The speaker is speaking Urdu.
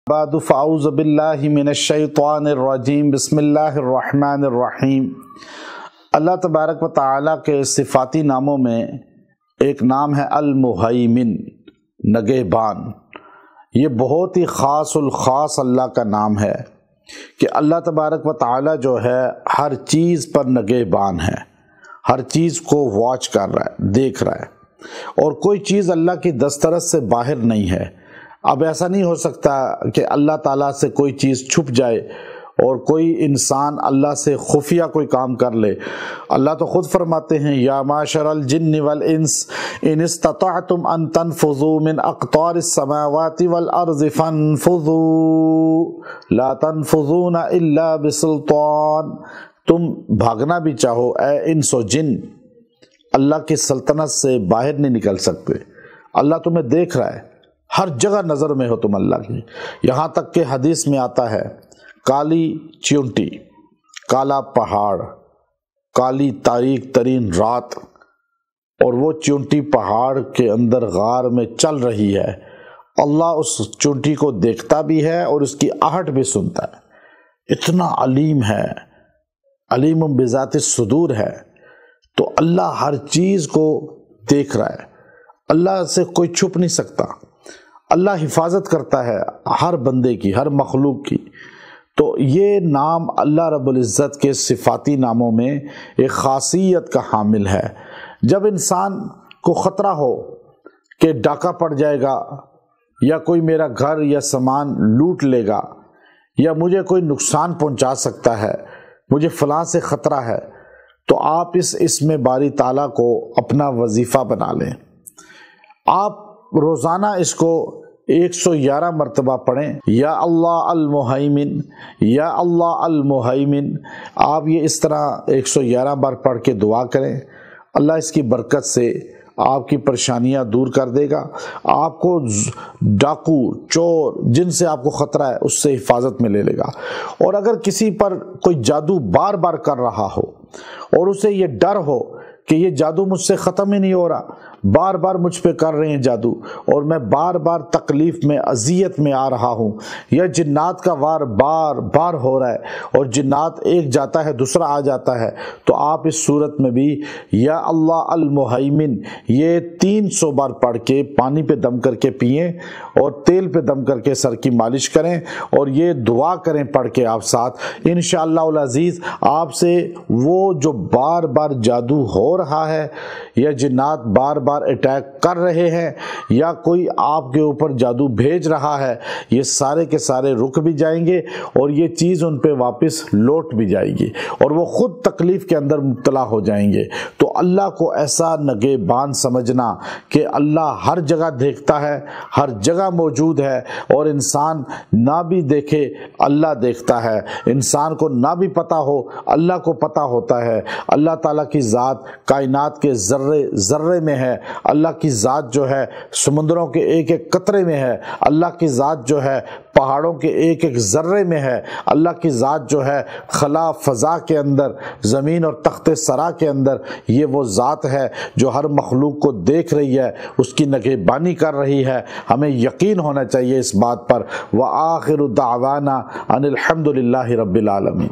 بعد فاعوذ باللہ من الشیطان الرجیم بسم اللہ الرحمن الرحیم۔ اللہ تبارک و تعالیٰ کے صفاتی ناموں میں ایک نام ہے المہیمن، نگہبان۔ یہ بہت ہی خاص الخاص اللہ کا نام ہے کہ اللہ تبارک و تعالیٰ جو ہے ہر چیز پر نگہبان ہے، ہر چیز کو واچ کر رہا ہے، دیکھ رہا ہے، اور کوئی چیز اللہ کی دسترس سے باہر نہیں ہے۔ اب ایسا نہیں ہو سکتا کہ اللہ تعالیٰ سے کوئی چیز چھپ جائے اور کوئی انسان اللہ سے خفیہ کوئی کام کر لے۔ اللہ تو خود فرماتے ہیں یا معشر الجن والانس ان استطعتم ان تنفذوا من اقطار السماوات والارض فانفذوا لا تنفذون الا بسلطان۔ تم بھاگنا بھی چاہو اے انس و جن، اللہ کی سلطنت سے باہر نہیں نکل سکتے۔ اللہ تمہیں دیکھ رہا ہے، ہر جگہ نظر میں ہو تم اللہ کی۔ یہاں تک کہ حدیث میں آتا ہے کالی چیونٹی، کالا پہاڑ، کالی تاریک ترین رات، اور وہ چیونٹی پہاڑ کے اندر غار میں چل رہی ہے، اللہ اس چیونٹی کو دیکھتا بھی ہے اور اس کی آہٹ بھی سنتا ہے۔ اتنا علیم ہے، علیم بذات الصدور ہے۔ تو اللہ ہر چیز کو دیکھ رہا ہے، اللہ سے کوئی چھپ نہیں سکتا۔ اللہ حفاظت کرتا ہے ہر بندے کی، ہر مخلوق کی۔ تو یہ نام اللہ رب العزت کے صفاتی ناموں میں ایک خاصیت کا حامل ہے۔ جب انسان کو خطرہ ہو کہ ڈاکہ پڑ جائے گا، یا کوئی میرا گھر یا سامان لوٹ لے گا، یا مجھے کوئی نقصان پہنچا سکتا ہے، مجھے فلاں سے خطرہ ہے، تو آپ اس اسم باری تعالیٰ کو اپنا وظیفہ بنا لیں۔ آپ روزانہ اس کو 111 مرتبہ پڑھیں، یا اللہ المہیمن، یا اللہ المہیمن۔ آپ یہ اس طرح 111 بار پڑھ کے دعا کریں، اللہ اس کی برکت سے آپ کی پریشانیاں دور کر دے گا، آپ کو ڈاکو چور جن سے آپ کو خطرہ ہے اس سے حفاظت میں لے لے گا۔ اور اگر کسی پر کوئی جادو بار بار کر رہا ہو اور اسے یہ ڈر ہو کہ یہ جادو مجھ سے ختم ہی نہیں ہو رہا، بار بار مجھ پہ کر رہے ہیں جادو، اور میں بار بار تکلیف میں اذیت میں آ رہا ہوں، یا جنات کا وار بار بار ہو رہا ہے اور جنات ایک جاتا ہے دوسرا آ جاتا ہے، تو آپ اس صورت میں بھی یا اللہ المہیمن یہ 300 بار پڑھ کے پانی پہ دم کر کے پئیں اور تیل پہ دم کر کے سر کی مالش کریں، اور یہ دعا کریں پڑھ کے آپ ساتھ۔ انشاءاللہ العزیز آپ سے وہ جو بار بار جادو ہو رہا ہے، یا جنات بار بار اٹیک کر رہے ہیں، یا کوئی آپ کے اوپر جادو بھیج رہا ہے، یہ سارے کے سارے رک بھی جائیں گے، اور یہ چیز ان پہ واپس لوٹ بھی جائے گی، اور وہ خود تکلیف کے اندر مبتلا ہو جائیں گے۔ تو اللہ کو ایسا نگہبان سمجھنا کہ اللہ ہر جگہ دیکھتا ہے، ہر جگہ موجود ہے، اور انسان نہ بھی دیکھے اللہ دیکھتا ہے، انسان کو نہ بھی پتا ہو اللہ کو پتا ہوتا ہے۔ اللہ تعالیٰ کی ذات کائنات کے ذرے ذرے میں ہے، اللہ کی ذات جو ہے سمندروں کے ایک ایک قطرے میں ہے، اللہ کی ذات جو ہے پہاڑوں کے ایک ایک ذرے میں ہے، اللہ کی ذات جو ہے خلا فضا کے اندر، زمین اور تخت سرا کے اندر، یہ وہ ذات ہے جو ہر مخلوق کو دیکھ رہی ہے، اس کی نگہبانی کر رہی ہے۔ ہمیں یقین ہونا چاہیے اس بات پر۔ وآخر دعوانا ان الحمد للہ رب العالمین۔